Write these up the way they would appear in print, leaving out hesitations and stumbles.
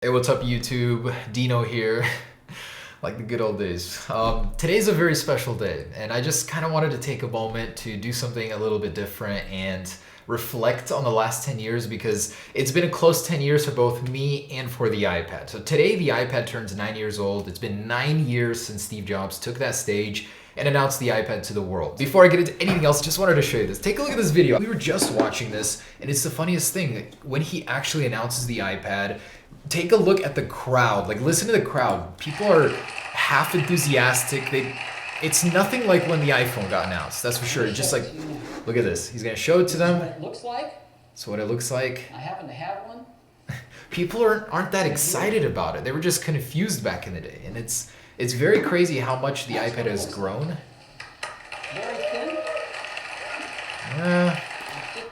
Hey, what's up YouTube? Dino here, like the good old days. Today's a very special day, and I just kind of wanted to take a moment to do something a little bit different and reflect on the last 10 years because it's been a close 10 years for both me and for the iPad. So today the iPad turns 9 years old. It's been 9 years since Steve Jobs took that stage and announced the iPad to the world. Before I get into anything else, just wanted to show you this. Take a look at this video. We were just watching this, and it's the funniest thing. When he actually announces the iPad, take a look at the crowd. Like, listen to the crowd. People are half enthusiastic. It's nothing like when the iPhone got announced, that's for sure. It's just like, look at this. He's gonna show it to them. What it looks like? That's what it looks like. I happen to have one. People aren't that excited about it. They were just confused back in the day, and it's very crazy how much the iPad has grown. Very thin.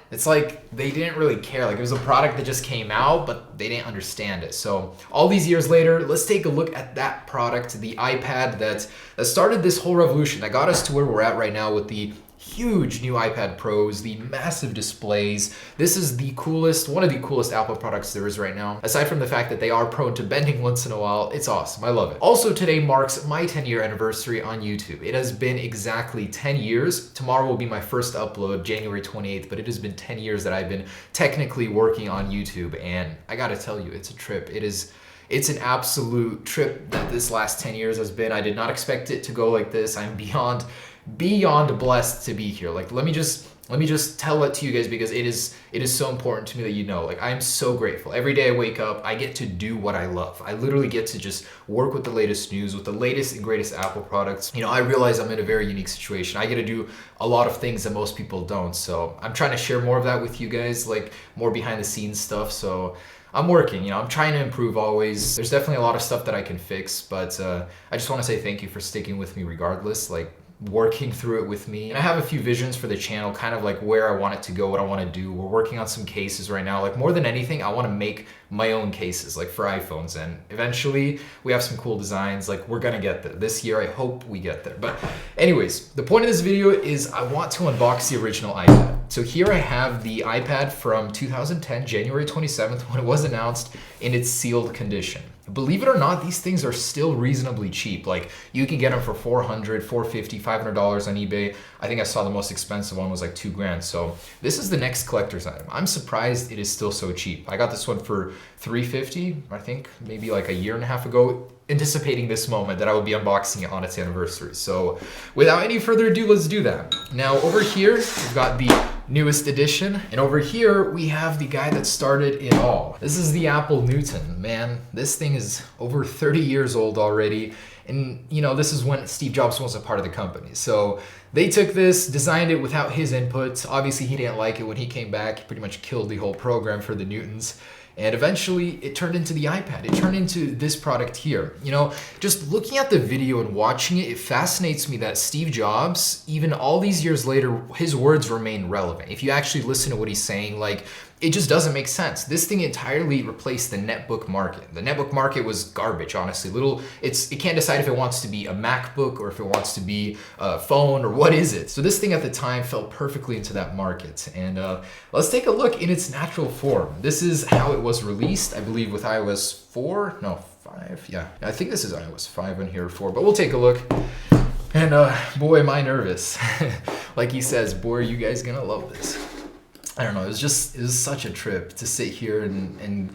It's like they didn't really care. Like, it was a product that just came out, but they didn't understand it. So all these years later, let's take a look at that product, the iPad that started this whole revolution, that got us to where we're at right now with the huge new iPad Pros, the massive displays. This is the coolest, one of the coolest Apple products there is right now. Aside from the fact that they are prone to bending once in a while, it's awesome. I love it. Also, today marks my 10-year anniversary on YouTube. It has been exactly 10 years. Tomorrow will be my first upload, January 28th, but it has been 10 years that I've been technically working on YouTube, and I gotta tell you, it's a trip. It's an absolute trip that this last 10 years has been. I did not expect it to go like this. I'm beyond blessed to be here. Like, let me just tell it to you guys because it is so important to me that you know. Like, I'm so grateful. Every day I wake up, I get to do what I love. I literally get to just work with the latest news, with the latest and greatest Apple products. You know, I realize I'm in a very unique situation. I get to do a lot of things that most people don't. So I'm trying to share more of that with you guys, like more behind the scenes stuff. So I'm working, you know, I'm trying to improve always. There's definitely a lot of stuff that I can fix, but I just want to say thank you for sticking with me regardless. Like, working through it with me. And I have a few visions for the channel, kind of like where I want it to go, what I want to do. We're working on some cases right now. Like, more than anything, I want to make my own cases, like for iPhones. And eventually we have some cool designs. Like, we're gonna get there. This year, I hope we get there. But anyways, the point of this video is I want to unbox the original iPad. So here I have the iPad from 2010, January 27th, when it was announced in its sealed condition. Believe it or not, these things are still reasonably cheap. Like, you can get them for $400, $450, $500 on eBay. I think I saw the most expensive one was like $2,000. So this is the next collector's item. I'm surprised it is still so cheap. I got this one for $350, I think maybe like a year and a half ago, anticipating this moment that I would be unboxing it on its anniversary. So without any further ado, let's do that. Now over here, we've got the newest edition, and over here we have the guy that started it all. This is the Apple Newton. Man, this thing is over 30 years old already, and you know, this is when Steve Jobs was a part of the company. So they took this, designed it without his input. Obviously he didn't like it when he came back. He pretty much killed the whole program for the Newtons. And eventually it turned into the iPad. It turned into this product here. You know, just looking at the video and watching it, it fascinates me that Steve Jobs, even all these years later, his words remain relevant. If you actually listen to what he's saying, like, it just doesn't make sense. This thing entirely replaced the netbook market. The netbook market was garbage, honestly. It can't decide if it wants to be a MacBook or if it wants to be a phone or what is it. So this thing at the time fell perfectly into that market. And let's take a look in its natural form. This is how it was released, I believe, with iOS 4, no, 5, yeah. I think this is iOS 5 on here, 4, but we'll take a look. And boy, am I nervous. Like he says, boy, are you guys gonna love this. I don't know, it was such a trip to sit here and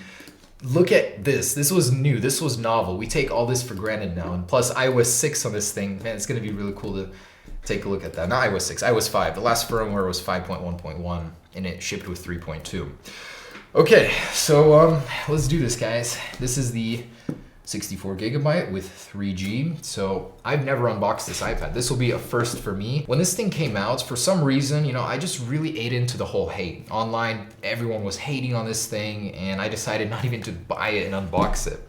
look at this. This was new, this was novel. We take all this for granted now. And plus iOS 6 on this thing, man, it's gonna be really cool to take a look at that. Not iOS 6, iOS 5. The last firmware was 5.1.1 and it shipped with 3.2. Okay, so let's do this, guys. This is the 64 gigabyte with 3G. So I've never unboxed this iPad. This will be a first for me. When this thing came out, for some reason, you know, I just really ate into the whole hate. Online, everyone was hating on this thing, and I decided not even to buy it and unbox it,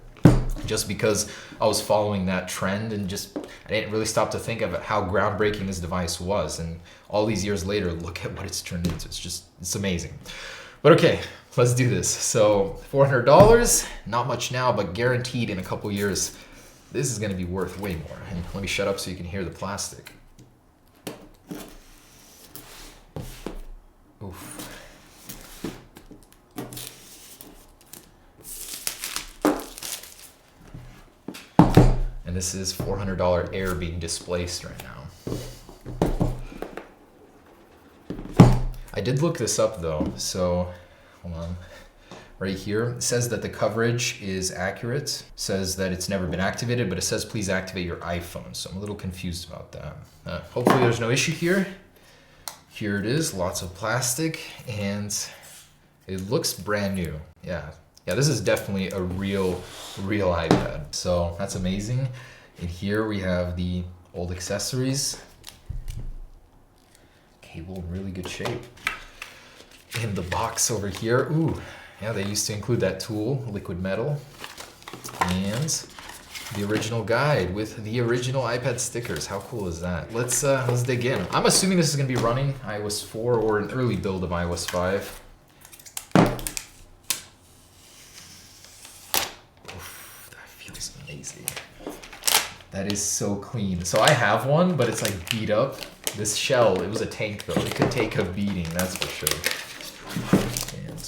just because I was following that trend, and just I didn't really stop to think of how groundbreaking this device was. And all these years later, look at what it's turned into. It's amazing. But okay, let's do this. So $400, not much now, but guaranteed in a couple years, this is gonna be worth way more. And let me shut up so you can hear the plastic. Oof. And this is $400 Air being displaced right now. I did look this up though, so hold on. Right here, it says that the coverage is accurate. Says that it's never been activated, but it says please activate your iPhone. So I'm a little confused about that. Hopefully there's no issue here. Here it is, lots of plastic, and it looks brand new. Yeah, this is definitely a real iPad. So that's amazing. And here we have the old accessories. Cable in really good shape. In the box over here, ooh, yeah, they used to include that tool, liquid metal, and the original guide with the original iPad stickers. How cool is that? Let's dig in. I'm assuming this is gonna be running iOS 4 or an early build of iOS 5. Oof, that feels amazing. That is so clean. So I have one, but it's like beat up. This shell, it was a tank though. It could take a beating, that's for sure. And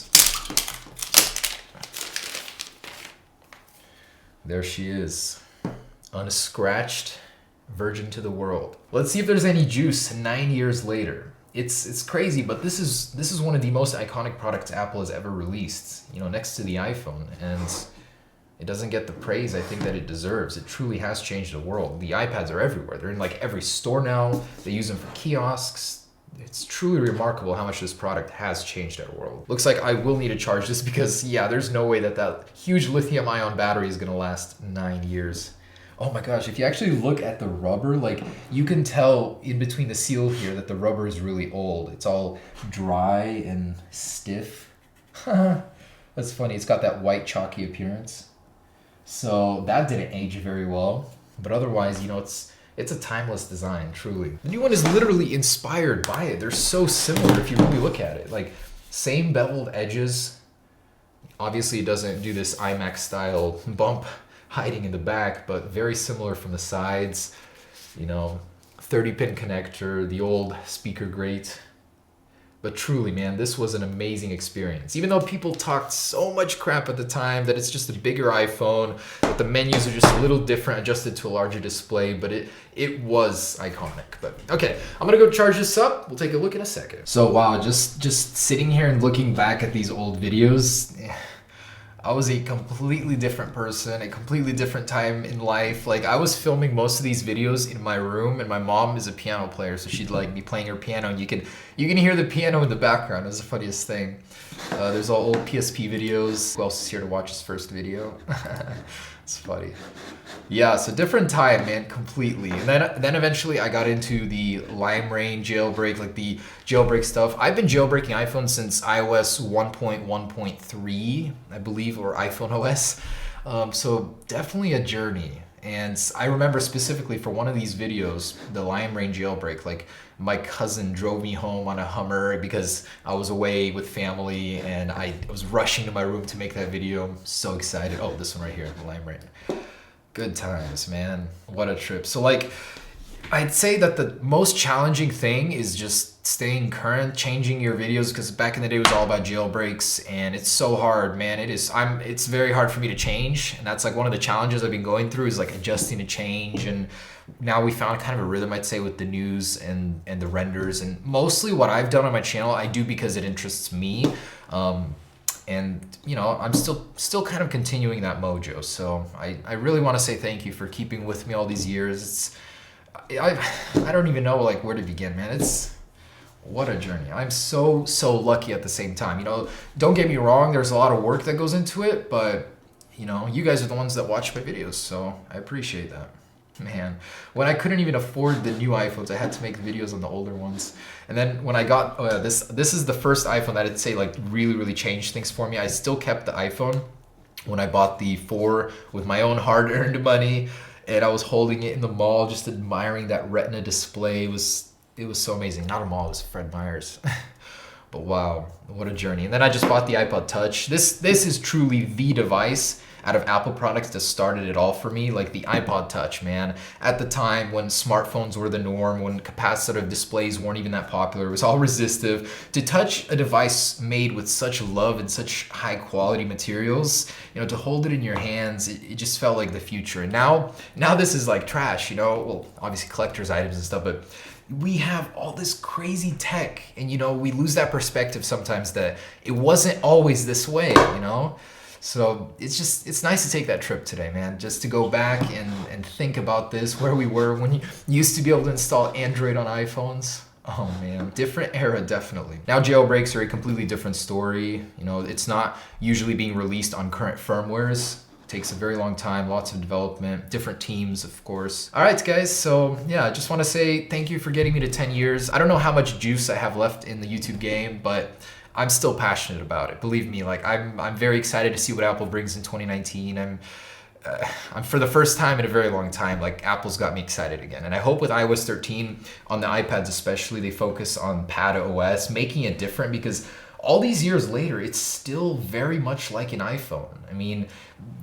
there she is, unscratched, virgin to the world. Let's see if there's any juice 9 years later. It's crazy, but this is one of the most iconic products Apple has ever released, you know, next to the iPhone, and it doesn't get the praise I think that it deserves. It truly has changed the world. The iPads are everywhere. They're in like every store now. They use them for kiosks. It's truly remarkable how much this product has changed our world. Looks like I will need to charge this because, yeah, there's no way that huge lithium-ion battery is gonna last 9 years. Oh my gosh, if you actually look at the rubber, like you can tell in between the seal here that the rubber is really old. It's all dry and stiff. That's funny, it's got that white chalky appearance. So that didn't age very well, but otherwise, you know, it's a timeless design, truly. The new one is literally inspired by it. They're so similar if you really look at it. Like, same beveled edges. Obviously, it doesn't do this iMac style bump hiding in the back, but very similar from the sides. You know, 30-pin connector, the old speaker grate. But truly, man, this was an amazing experience. Even though people talked so much crap at the time that it's just a bigger iPhone, that the menus are just a little different, adjusted to a larger display, but it was iconic. But okay, I'm gonna go charge this up. We'll take a look in a second. So wow, just sitting here and looking back at these old videos, I was a completely different person, a completely different time in life. Like, I was filming most of these videos in my room, and my mom is a piano player, so she'd like be playing her piano, and you can hear the piano in the background. It was the funniest thing. There's all old PSP videos. Who else is here to watch his first video? It's funny. Yeah, so different time, man, completely. And then eventually I got into the Lime Rain jailbreak, like the jailbreak stuff. I've been jailbreaking iPhone since iOS 1.1.3, I believe, or iPhone OS. So definitely a journey. And I remember specifically for one of these videos, the Lime Rain jailbreak, like my cousin drove me home on a Hummer because I was away with family and I was rushing to my room to make that video. I'm so excited. Oh, this one right here, the Lime Rain. Good times, man. What a trip. So like, I'd say that the most challenging thing is just staying current, changing your videos, because back in the day it was all about jailbreaks, and it's so hard, man. It's very hard for me to change, and that's like one of the challenges I've been going through is like adjusting to change. And now we found kind of a rhythm, I'd say, with the news and the renders, and mostly what I've done on my channel I do because it interests me. And you know, I'm still kind of continuing that mojo. So I really want to say thank you for keeping with me all these years. I don't even know like where to begin, man. What a journey. I'm so lucky at the same time. You know, don't get me wrong, there's a lot of work that goes into it, but you know, you guys are the ones that watch my videos, so I appreciate that. Man, when I couldn't even afford the new iPhones, I had to make videos on the older ones. And then when I got this is the first iPhone that I'd say like really changed things for me. I still kept the iPhone when I bought the 4 with my own hard-earned money, and I was holding it in the mall, just admiring that Retina display. It was so amazing. Not a mall, it was Fred Meyer's. But wow, what a journey. And then I just bought the iPod Touch. This is truly the device out of Apple products that started it all for me, like the iPod Touch, man. At the time when smartphones were the norm, when capacitive displays weren't even that popular, it was all resistive. To touch a device made with such love and such high quality materials, you know, to hold it in your hands, it just felt like the future. And now this is like trash, you know, well, obviously collector's items and stuff, but we have all this crazy tech, and you know, we lose that perspective sometimes that it wasn't always this way, you know? So it's nice to take that trip today, man, just to go back and think about this, where we were when you used to be able to install Android on iPhones. Oh man, different era, definitely. Now jailbreaks are a completely different story. You know, it's not usually being released on current firmwares. Takes a very long time, lots of development, different teams, of course. All right, guys, so yeah, I just want to say thank you for getting me to 10 years. I don't know how much juice I have left in the YouTube game, but I'm still passionate about it. Believe me, like I'm very excited to see what Apple brings in 2019. I'm for the first time in a very long time, like Apple's got me excited again. And I hope with iOS 13 on the iPads especially, they focus on Pad OS, making it different, because all these years later, it's still very much like an iPhone. I mean,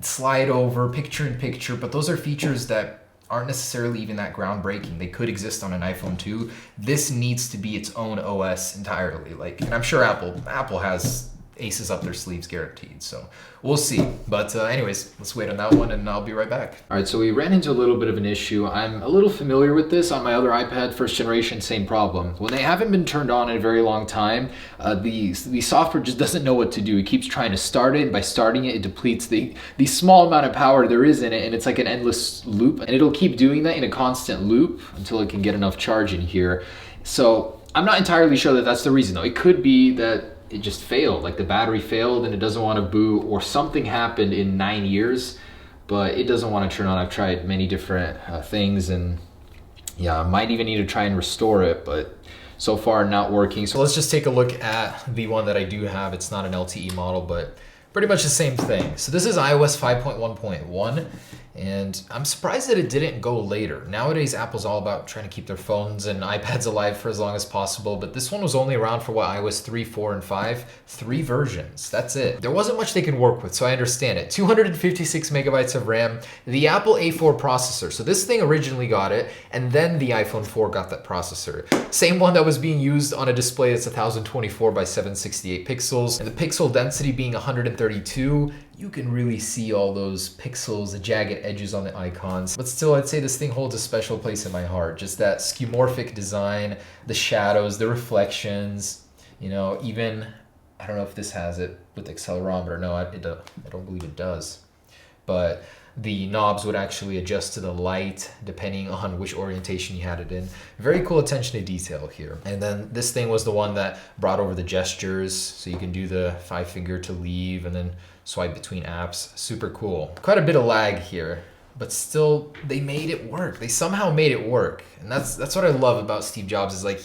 slide over, picture in picture, but those are features that aren't necessarily even that groundbreaking. They could exist on an iPhone too. This needs to be its own OS entirely. Like, and I'm sure Apple has aces up their sleeves guaranteed, so we'll see. But anyways, let's wait on that one and I'll be right back. All right, so we ran into a little bit of an issue. I'm a little familiar with this on my other iPad, first generation, same problem. When they haven't been turned on in a very long time, the software just doesn't know what to do. It keeps trying to start it, and by starting it, it depletes the small amount of power there is in it, and it's like an endless loop, and it'll keep doing that in a constant loop until it can get enough charge in here. So I'm not entirely sure that that's the reason though. It could be that it just failed, like the battery failed and it doesn't want to boot, or something happened in 9 years, but it doesn't want to turn on. I've tried many different things, and yeah, I might even need to try and restore it, but so far not working. So let's just take a look at the one that I do have. It's not an LTE model, but pretty much the same thing. So this is iOS 5.1.1, and I'm surprised that it didn't go later. Nowadays, Apple's all about trying to keep their phones and iPads alive for as long as possible, but this one was only around for what, iOS 3, 4, and 5? 3 versions, that's it. There wasn't much they could work with, so I understand it. 256 megabytes of RAM, the Apple A4 processor. So this thing originally got it, and then the iPhone 4 got that processor. Same one that was being used on a display that's 1024 by 768 pixels, and the pixel density being 132. You can really see all those pixels, the jagged edges on the icons. But still, I'd say this thing holds a special place in my heart. Just that skeuomorphic design, the shadows, the reflections, you know, even, I don't know if this has it with the accelerometer. No, I don't believe it does. But the knobs would actually adjust to the light depending on which orientation you had it in. Very cool attention to detail here. And then this thing was the one that brought over the gestures, so you can do the 5-finger to leave and then swipe between apps. Super cool. Quite a bit of lag here, but still they made it work. They somehow made it work. And that's what I love about Steve Jobs, is like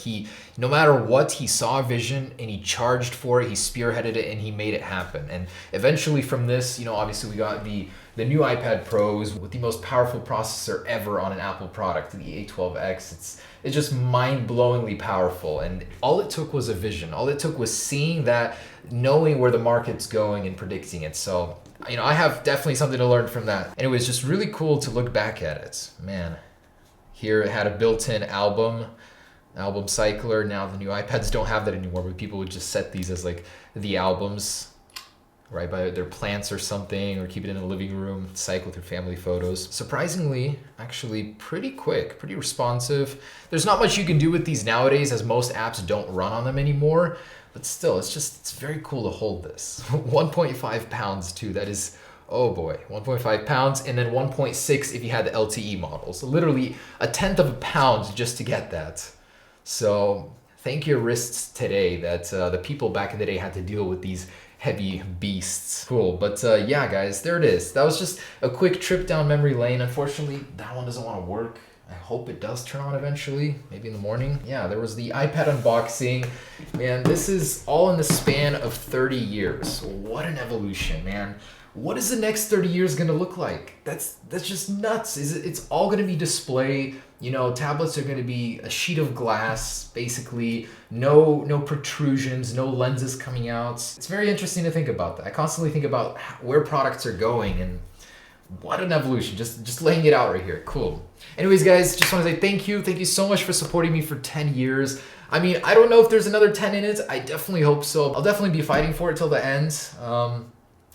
no matter what, he saw a vision and he charged for it, he spearheaded it, and he made it happen. And eventually from this, you know, obviously we got the new iPad Pros with the most powerful processor ever on an Apple product, the A12X. It's just mind-blowingly powerful, and all it took was a vision. All it took was seeing that, knowing where the market's going and predicting it. So, you know, I have definitely something to learn from that. Anyway, it's just really cool to look back at it. Man, here it had a built-in album cycler. Now the new iPads don't have that anymore, but people would just set these as like the albums right by their plants or something, or keep it in the living room, cycle through family photos. Surprisingly, actually pretty quick, pretty responsive. There's not much you can do with these nowadays, as most apps don't run on them anymore, but still, it's very cool to hold this. 1.5 pounds too, that is, oh boy, 1.5 pounds, and then 1.6 if you had the LTE model. So literally 1/10 of a pound just to get that. So thank your wrists today that the people back in the day had to deal with these heavy beasts. Cool, but yeah guys, there it is. That was just a quick trip down memory lane. Unfortunately, that one doesn't want to work. I hope it does turn on eventually, maybe in the morning. Yeah, there was the iPad unboxing. Man, this is all in the span of 30 years. What an evolution, man. what is the next 30 years going to look like? That's just nuts. It's all going to be display. You know, tablets are going to be a sheet of glass, basically. No protrusions, no lenses coming out. It's very interesting to think about that. I constantly think about where products are going, and what an evolution. Just laying it out right here. Cool. Anyways, guys, just want to say thank you. Thank you so much for supporting me for 10 years. I mean, I don't know if there's another 10 in it. I definitely hope so. I'll definitely be fighting for it till the end.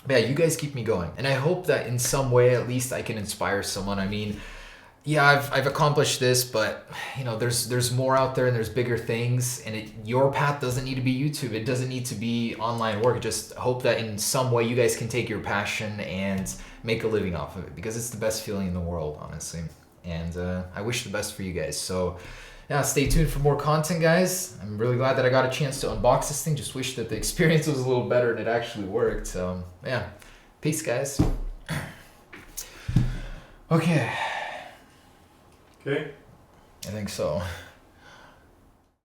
But yeah, you guys keep me going. And I hope that in some way, at least, I can inspire someone. I mean, yeah, I've accomplished this, but you know, there's more out there and there's bigger things. And your path doesn't need to be YouTube. It doesn't need to be online work. Just hope that in some way you guys can take your passion and make a living off of it, because it's the best feeling in the world, honestly. And I wish the best for you guys. So yeah, stay tuned for more content, guys. I'm really glad that I got a chance to unbox this thing. Just wish that the experience was a little better and it actually worked. Yeah, peace, guys. Okay. Okay. I think so.